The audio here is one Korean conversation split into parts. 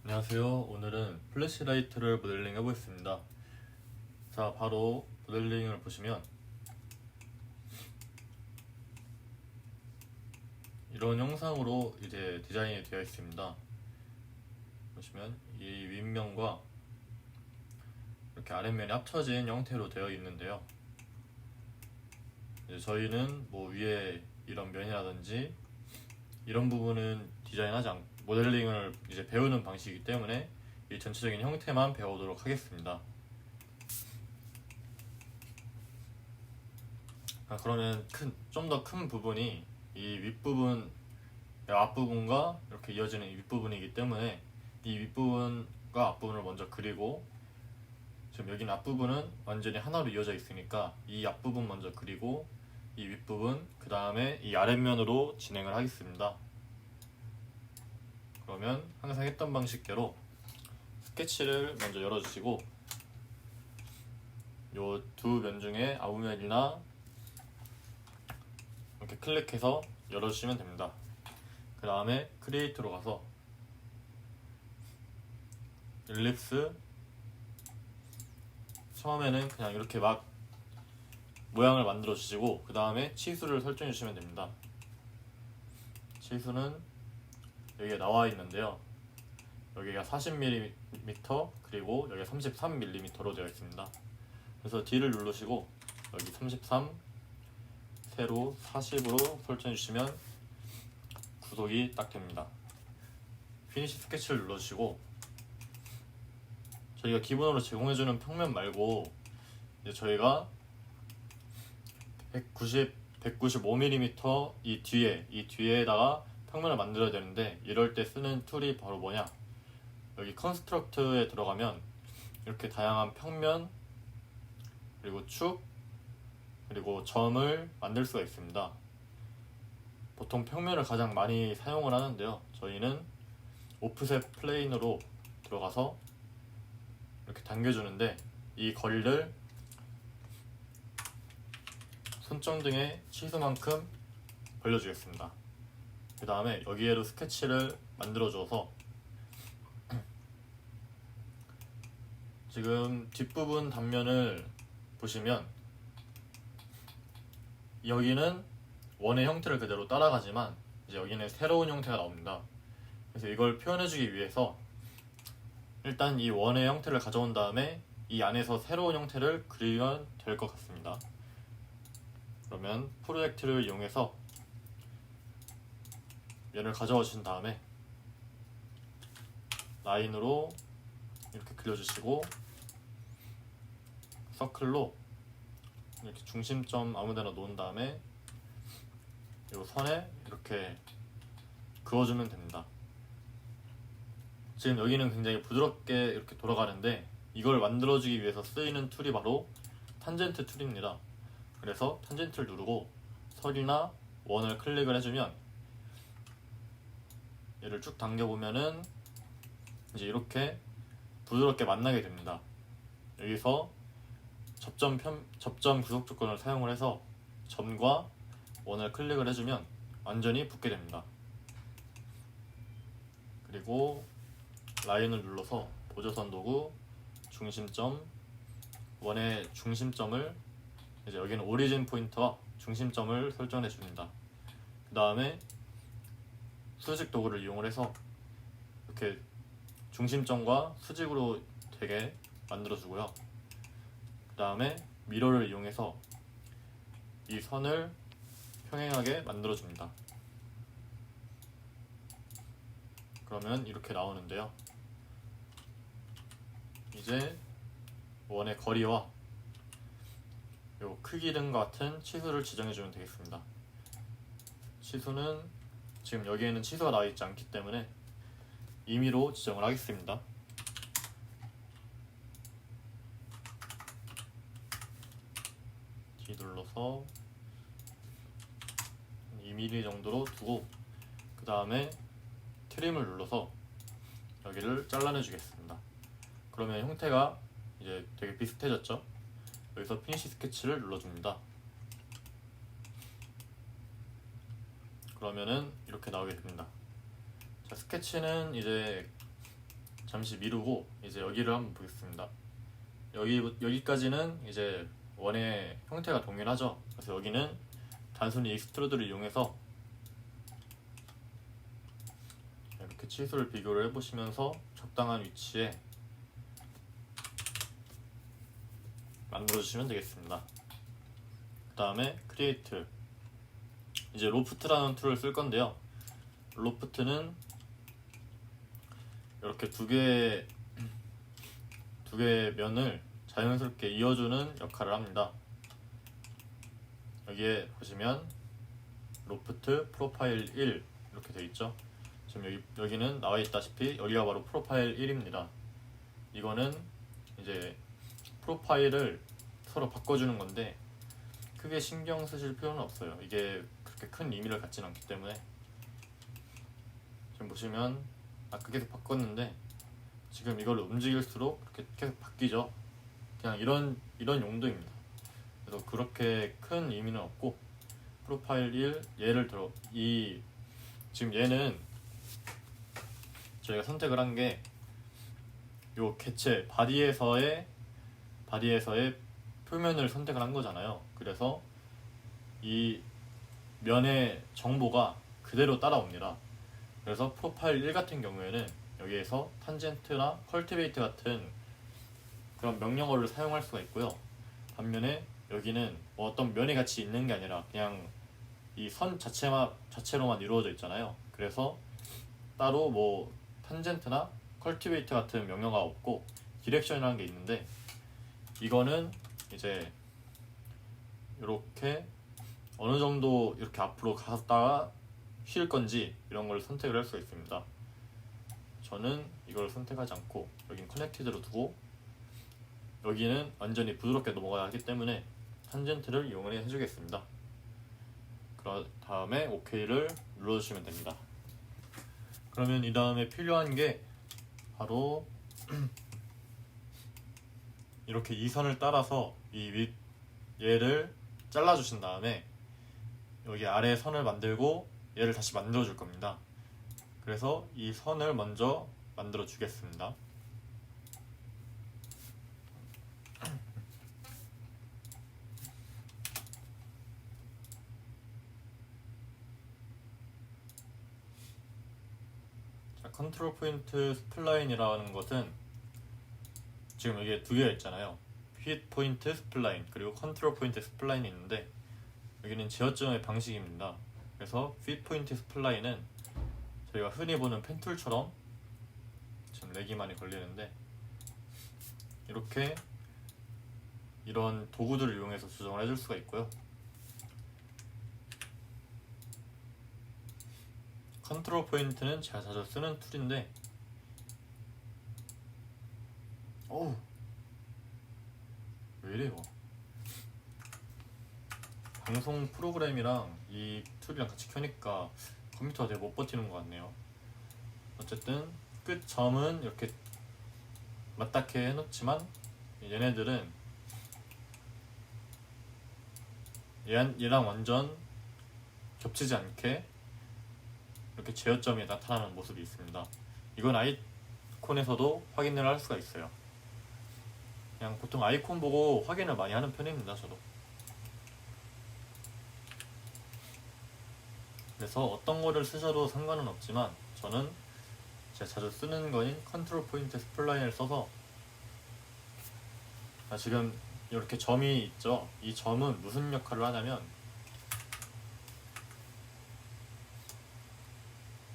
안녕하세요. 오늘은 플래시라이트를 모델링 해보겠습니다. 자, 바로 모델링을 보시면 이런 형상으로 이제 디자인이 되어 있습니다. 보시면 이 윗면과 이렇게 아랫면이 합쳐진 형태로 되어 있는데요. 이제 저희는 뭐 위에 이런 면이라든지 이런 부분은 디자인하지 않고 모델링을 이제 배우는 방식이기 때문에 이 전체적인 형태만 배우도록 하겠습니다. 그러면 좀 더 큰 부분이 이 윗부분, 앞부분과 이렇게 이어지는 이 윗부분이기 때문에 이 윗부분과 앞부분을 먼저 그리고, 지금 여기는 앞부분은 완전히 하나로 이어져 있으니까 이 앞부분 먼저 그리고 이 윗부분, 그 다음에 이 아랫면으로 진행을 하겠습니다. 그러면 항상 했던 방식대로 스케치를 먼저 열어주시고, 요 두 면 중에 아웃면이나 이렇게 클릭해서 열어주시면 됩니다. 그 다음에 크리에이트로 가서 일립스, 처음에는 그냥 이렇게 막 모양을 만들어 주시고 그 다음에 치수를 설정해 주시면 됩니다. 치수는 여기에 나와 있는데요, 여기가 40mm 그리고 여기가 33mm로 되어 있습니다. 그래서 D를 누르시고 여기 33, 세로 40으로 설정해 주시면 구속이 딱 됩니다. 피니시 스케치를 눌러주시고, 저희가 기본으로 제공해주는 평면 말고 이제 저희가 195mm 이 뒤에다가 평면을 만들어야 되는데, 이럴 때 쓰는 툴이 바로 뭐냐, 여기 컨스트럭트에 들어가면 이렇게 다양한 평면, 그리고 축, 그리고 점을 만들 수가 있습니다. 보통 평면을 가장 많이 사용을 하는데요, 저희는 오프셋 플레인으로 들어가서 이렇게 당겨주는데, 이 거리를 손전등의 치수만큼 벌려주겠습니다. 그 다음에 여기에도 스케치를 만들어줘서, 지금 뒷부분 단면을 보시면 여기는 원의 형태를 그대로 따라가지만 이제 여기는 새로운 형태가 나옵니다. 그래서 이걸 표현해주기 위해서 일단 이 원의 형태를 가져온 다음에 이 안에서 새로운 형태를 그리면 될 것 같습니다. 그러면 프로젝트를 이용해서 면을 가져와 주신 다음에 라인으로 이렇게 그려주시고, 서클로 이렇게 중심점 아무데나 놓은 다음에 이 선에 이렇게 그어주면 됩니다. 지금 여기는 굉장히 부드럽게 이렇게 돌아가는데, 이걸 만들어주기 위해서 쓰이는 툴이 바로 탄젠트 툴입니다. 그래서 탄젠트를 누르고 설이나 원을 클릭을 해주면 얘를 쭉 당겨보면은 이제 이렇게 부드럽게 만나게 됩니다. 여기서 접점 구속 조건을 사용을 해서 점과 원을 클릭을 해주면 완전히 붙게 됩니다. 그리고 라인을 눌러서 보조선 도구, 중심점, 원의 중심점을, 이제 여기는 오리진 포인트와 중심점을 설정해 줍니다. 그 다음에 수직 도구를 이용을 해서 이렇게 중심점과 수직으로 되게 만들어 주고요. 그 다음에 미러를 이용해서 이 선을 평행하게 만들어 줍니다. 그러면 이렇게 나오는데요, 이제 원의 거리와 요 크기 등 같은 치수를 지정해 주면 되겠습니다. 치수는 지금 여기에는 치수가 나와 있지 않기 때문에 임의로 지정을 하겠습니다. D 눌러서 2mm 정도로 두고 그 다음에 트림을 눌러서 여기를 잘라내 주겠습니다. 그러면 형태가 이제 되게 비슷해졌죠? 여기서 피니시 스케치를 눌러줍니다. 그러면은 이렇게 나오게 됩니다. 자, 스케치는 이제 잠시 미루고 이제 여기를 한번 보겠습니다. 여기까지는 이제 원의 형태가 동일하죠. 그래서 여기는 단순히 익스트루드를 이용해서 이렇게 치수를 비교를 해보시면서 적당한 위치에 만들어주시면 되겠습니다. 그 다음에 크리에이트, 이제 로프트라는 툴을 쓸 건데요. 로프트는 이렇게 두 개의 면을 자연스럽게 이어주는 역할을 합니다. 여기에 보시면 로프트 프로파일 1 이렇게 되어 있죠. 지금 여기는 나와 있다시피 여기가 바로 프로파일 1입니다. 이거는 이제 프로파일을 서로 바꿔주는 건데 크게 신경 쓰실 필요는 없어요. 이게 그렇게 큰 의미를 갖지는 않기 때문에. 지금 보시면 아까 계속 바꿨는데 지금 이걸 움직일수록 이렇게 계속 바뀌죠. 그냥 이런 용도입니다. 그래서 그렇게 큰 의미는 없고, 프로파일 1 예를 들어 지금 얘는 저희가 선택을 한 게 요 개체 바디에서의 표면을 선택을 한 거잖아요. 그래서 이 면의 정보가 그대로 따라옵니다. 그래서 프로파일 1 같은 경우에는 여기에서 탄젠트나 컬티베이트 같은 그런 명령어를 사용할 수가 있고요. 반면에 여기는 뭐 어떤 면이 같이 있는 게 아니라 그냥 이 선 자체로만 이루어져 있잖아요. 그래서 따로 뭐 탄젠트나 컬티베이트 같은 명령어가 없고 디렉션이라는 게 있는데, 이거는 이제 이렇게 어느 정도 이렇게 앞으로 갔다가 쉴 건지 이런 걸 선택을 할 수가 있습니다. 저는 이걸 선택하지 않고 여긴 커넥티드로 두고 여기는 완전히 부드럽게 넘어가야 하기 때문에 탄젠트를 이용을 해주겠습니다. 그 다음에 OK를 눌러주시면 됩니다. 그러면 이 다음에 필요한 게 바로 이렇게 이 선을 따라서 얘를 잘라주신 다음에 여기 아래에 선을 만들고 얘를 다시 만들어 줄 겁니다. 그래서 이 선을 먼저 만들어 주겠습니다. 자, 컨트롤 포인트 스플라인이라는 것은 지금 여기에 두 개가 있잖아요. 핏 포인트 스플라인 그리고 컨트롤 포인트 스플라인이 있는데, 여기는 제어점의 방식입니다. 그래서 핏 포인트 스플라인은 저희가 흔히 보는 펜툴처럼, 지금 렉이 많이 걸리는데, 이렇게 이런 도구들을 이용해서 조정을 해줄 수가 있고요. 컨트롤 포인트는 제가 자주 쓰는 툴인데, 어우 왜 이래요. 방송 프로그램이랑 이 툴이랑 같이 켜니까 컴퓨터가 되게 못 버티는 것 같네요. 어쨌든 끝 점은 이렇게 맞닿게 해놓지만 얘네들은 얘랑 완전 겹치지 않게 이렇게 제어점이 나타나는 모습이 있습니다. 이건 아이콘에서도 확인을 할 수가 있어요. 그냥 보통 아이콘 보고 확인을 많이 하는 편입니다, 저도. 그래서 어떤 거를 쓰셔도 상관은 없지만 저는 제가 자주 쓰는 거인 컨트롤 포인트 스플라인을 써서, 지금 이렇게 점이 있죠. 이 점은 무슨 역할을 하냐면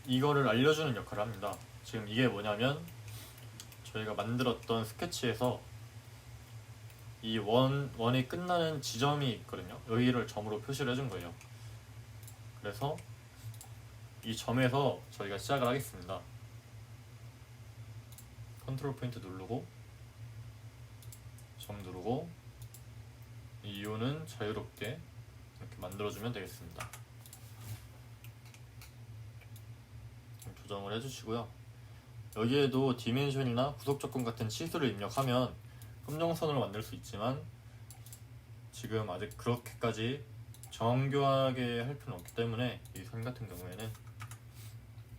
이거를 알려주는 역할을 합니다. 지금 이게 뭐냐면 저희가 만들었던 스케치에서 이 원이 끝나는 지점이 있거든요. 여기를 점으로 표시를 해준 거예요. 그래서 이 점에서 저희가 시작을 하겠습니다. 컨트롤 포인트 누르고 점 누르고 이 이유는 자유롭게 이렇게 만들어주면 되겠습니다. 조정을 해주시고요. 여기에도 디멘션이나 구속 조건 같은 치수를 입력하면 검정선으로 만들 수 있지만 지금 아직 그렇게까지 정교하게 할 필요는 없기 때문에 이 선 같은 경우에는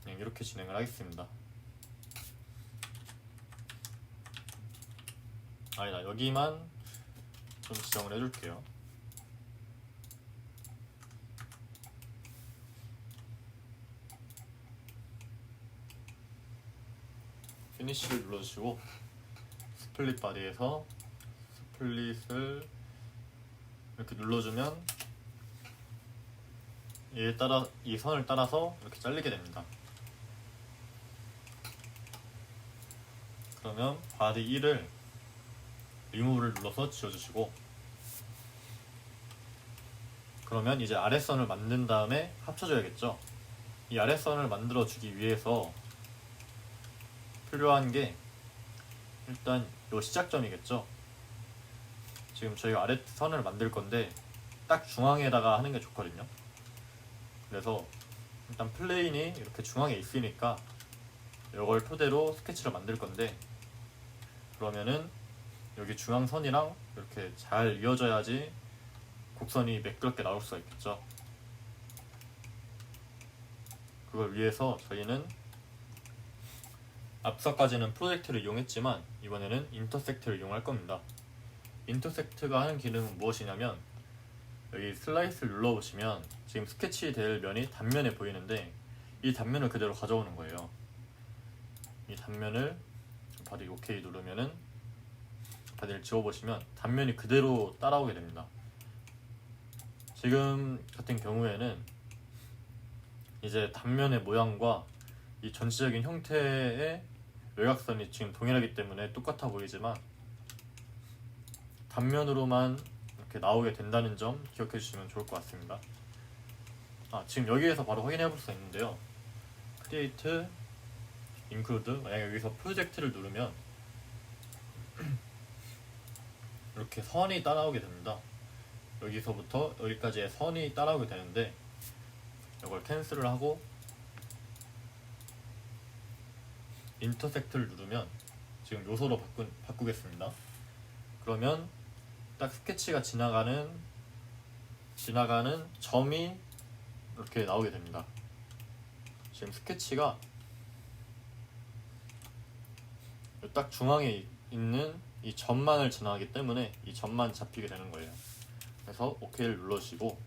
그냥 이렇게 진행을 하겠습니다. 아니다, 여기만 좀 지정을 해줄게요. 피니쉬를 눌러주시고 스플릿 바디에서 스플릿을 이렇게 눌러주면 이 선을 따라서 이렇게 잘리게 됩니다. 그러면 바디 1을 리무브를 눌러서 지워주시고, 그러면 이제 아랫선을 만든 다음에 합쳐줘야겠죠. 이 아랫선을 만들어주기 위해서 필요한 게 일단 요 시작점이겠죠. 지금 저희가 아랫선을 만들 건데 딱 중앙에다가 하는 게 좋거든요. 그래서 일단 플레인이 이렇게 중앙에 있으니까 이걸 토대로 스케치를 만들 건데, 그러면은 여기 중앙선이랑 이렇게 잘 이어져야지 곡선이 매끄럽게 나올 수가 있겠죠. 그걸 위해서 저희는 앞서까지는 프로젝트를 이용했지만 이번에는 인터섹트를 이용할 겁니다. 인터섹트가 하는 기능은 무엇이냐면, 여기 슬라이스를 눌러보시면 지금 스케치 될 면이 단면에 보이는데 이 단면을 그대로 가져오는 거예요. 이 단면을 바디 OK 누르면은 바디를 지워보시면 단면이 그대로 따라오게 됩니다. 지금 같은 경우에는 이제 단면의 모양과 이 전체적인 형태의 외곽선이 지금 동일하기 때문에 똑같아 보이지만 단면으로만 이렇게 나오게 된다는 점 기억해 주시면 좋을 것 같습니다. 지금 여기에서 바로 확인해 볼 수 있는데요. Create, Include, 만약에 여기서 프로젝트를 누르면 이렇게 선이 따라오게 됩니다. 여기서부터 여기까지의 선이 따라오게 되는데 이걸 캔슬을 하고 인터섹트를 누르면 지금 요소로 바꾸겠습니다. 그러면 딱 스케치가 지나가는 점이 이렇게 나오게 됩니다. 지금 스케치가 딱 중앙에 있는 이 점만을 지나가기 때문에 이 점만 잡히게 되는 거예요. 그래서 OK를 눌러주시고,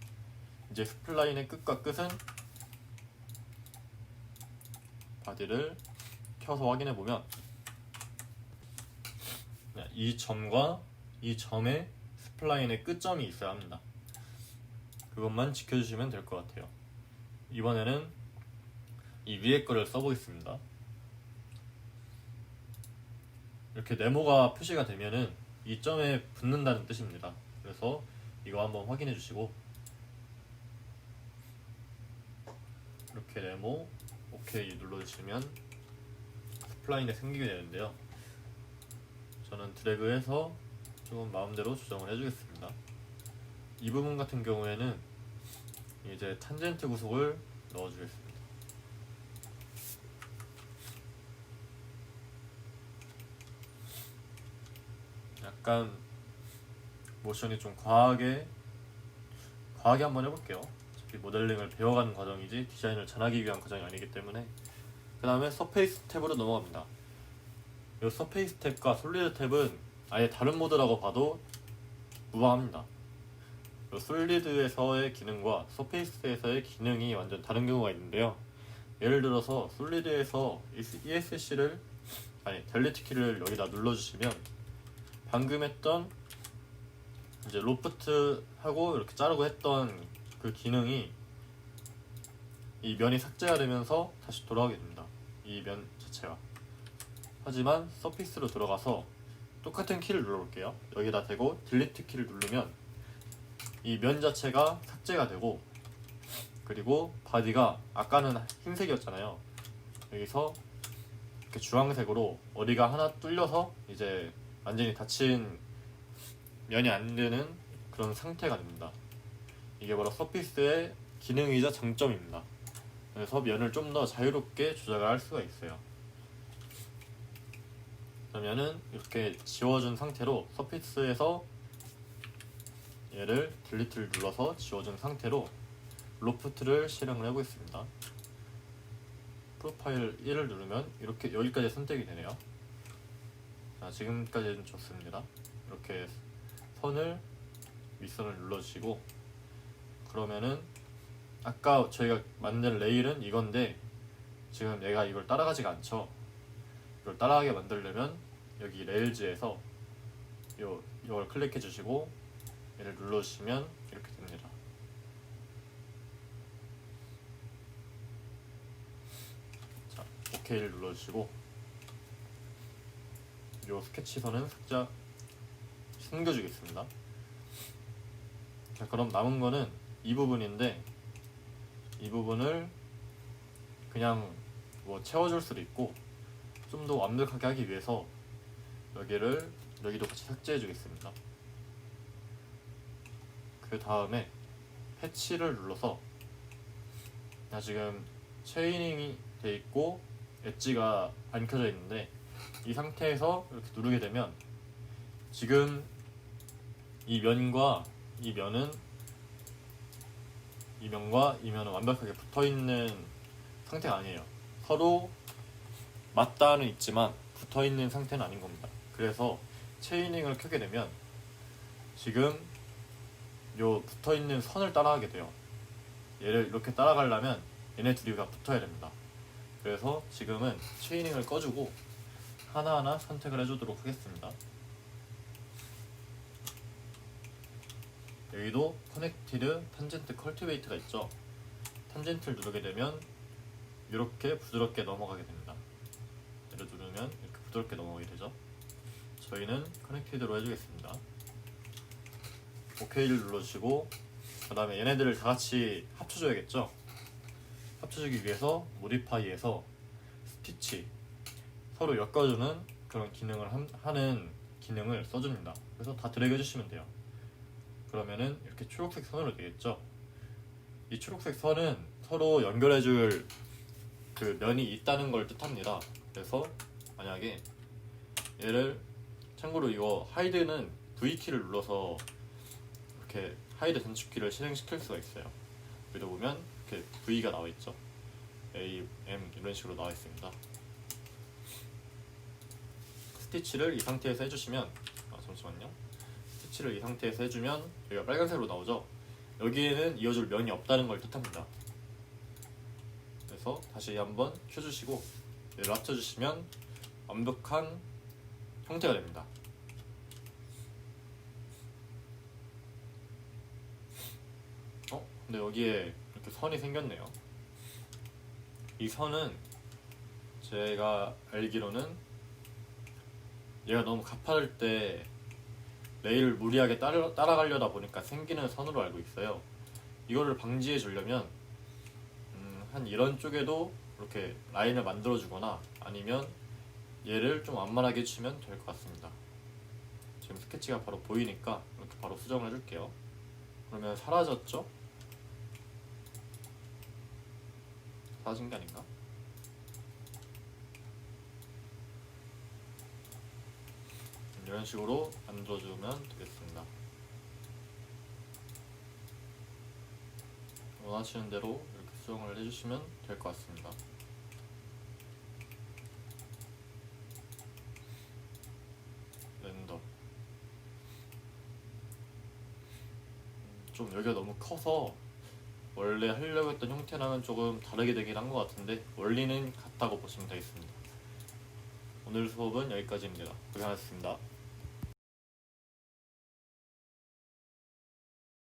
이제 스플라인의 끝과 끝은 바디를 켜서 확인해 보면 이 점과 이 점의 스플라인의 끝점이 있어야 합니다. 그것만 지켜주시면 될 것 같아요. 이번에는 이 위에 거를 써보겠습니다. 이렇게 네모가 표시가 되면은 이 점에 붙는다는 뜻입니다. 그래서 이거 한번 확인해 주시고, 이렇게 네모 OK 눌러주시면 스플라인이 생기게 되는데요. 저는 드래그해서 조금 마음대로 조정을 해주겠습니다. 이 부분 같은 경우에는 이제 탄젠트 구속을 넣어주겠습니다. 약간 모션이 좀 과하게 한번 해볼게요. 어차피 모델링을 배워가는 과정이지 디자인을 잘하기 위한 과정이 아니기 때문에. 그 다음에 서페이스 탭으로 넘어갑니다. 이 서페이스 탭과 솔리드 탭은 아예 다른 모드라고 봐도 무방합니다. 이 솔리드에서의 기능과 서페이스에서의 기능이 완전 다른 경우가 있는데요. 예를 들어서 솔리드에서 ESC를 델리트 키를 여기다 눌러주시면 방금 했던 이제 로프트 하고 이렇게 자르고 했던 그 기능이 이 면이 삭제가 되면서 다시 돌아오게 됩니다. 이 면 자체가. 하지만 서피스로 들어가서 똑같은 키를 눌러볼게요. 여기다 대고 딜리트 키를 누르면 이 면 자체가 삭제가 되고, 그리고 바디가 아까는 흰색이었잖아요. 여기서 이렇게 주황색으로 어디가 하나 뚫려서 이제 완전히 닫힌 면이 안 되는 그런 상태가 됩니다. 이게 바로 서피스의 기능이자 장점입니다. 그래서 면을 좀 더 자유롭게 조작을 할 수가 있어요. 그러면은 이렇게 지워준 상태로 서피스에서 얘를 딜리트를 눌러서 지워준 상태로 로프트를 실행을 해보겠습니다. 프로파일 1을 누르면 이렇게 여기까지 선택이 되네요. 자, 지금까지는 좋습니다. 이렇게 선을 윗선을 눌러주시고, 그러면은 아까 저희가 만든 레일은 이건데 지금 얘가 이걸 따라가지가 않죠. 이걸 따라가게 만들려면 여기 레일즈에서 이걸 클릭해 주시고 얘를 눌러주시면 이렇게 됩니다. 자, OK를 눌러주시고 이 스케치선은 살짝 숨겨주겠습니다. 자, 그럼 남은 거는 이 부분인데, 이 부분을 그냥 뭐 채워줄 수도 있고, 좀 더 완벽하게 하기 위해서 여기도 같이 삭제해 주겠습니다. 그 다음에 패치를 눌러서, 지금 체이닝이 돼 있고 엣지가 안 켜져 있는데, 이 상태에서 이렇게 누르게 되면 지금 이 면과 이 면은 완벽하게 붙어있는 상태가 아니에요. 서로 맞닿아는 있지만 붙어있는 상태는 아닌 겁니다. 그래서 체이닝을 켜게 되면 지금 요 붙어있는 선을 따라가게 돼요. 얘를 이렇게 따라가려면 얘네 둘이 다 붙어야 됩니다. 그래서 지금은 체이닝을 꺼주고 하나하나 선택을 해주도록 하겠습니다. 여기도 커넥티드 탄젠트 컬티베이트가 있죠. 탄젠트를 누르게 되면 이렇게 부드럽게 넘어가게 됩니다. 얘를 누르면 이렇게 부드럽게 넘어가게 되죠. 저희는 커넥티드로 해주겠습니다. OK를 눌러주시고, 그 다음에 얘네들을 다 같이 합쳐줘야겠죠. 합쳐주기 위해서 모디파이에서 스티치, 서로 엮어주는 그런 기능을 하는 기능을 써줍니다. 그래서 다 드래그 해주시면 돼요. 그러면은 이렇게 초록색 선으로 되겠죠. 이 초록색 선은 서로 연결해줄 그 면이 있다는 걸 뜻합니다. 그래서 만약에 얘를, 참고로 이거 하이드는 V키를 눌러서 이렇게 하이드 단축키를 실행시킬 수가 있어요. 여기도 보면 이렇게 V가 나와 있죠. A, M 이런 식으로 나와 있습니다. 스티치를 이 상태에서 해주시면, 잠시만요. 스티치를 이 상태에서 해주면 여기가 빨간색으로 나오죠. 여기에는 이어줄 면이 없다는 걸 뜻합니다. 그래서 다시 한번 켜주시고 얘를 합쳐주시면 완벽한 형태가 됩니다. 근데 여기에 이렇게 선이 생겼네요. 이 선은 제가 알기로는 얘가 너무 가파를 때 레일을 무리하게 따라가려다 보니까 생기는 선으로 알고 있어요. 이거를 방지해 주려면 한 이런 쪽에도 이렇게 라인을 만들어 주거나 아니면 얘를 좀 완만하게 해주시면 될 것 같습니다. 지금 스케치가 바로 보이니까 이렇게 바로 수정을 해줄게요. 그러면 사라졌죠? 사라진 게 아닌가? 이런 식으로 만들어주면 되겠습니다. 원하시는 대로 이렇게 수정을 해주시면 될 것 같습니다. 렌더. 좀 여기가 너무 커서 원래 하려고 했던 형태랑은 조금 다르게 되긴 한 것 같은데 원리는 같다고 보시면 되겠습니다. 오늘 수업은 여기까지입니다. 고생하셨습니다.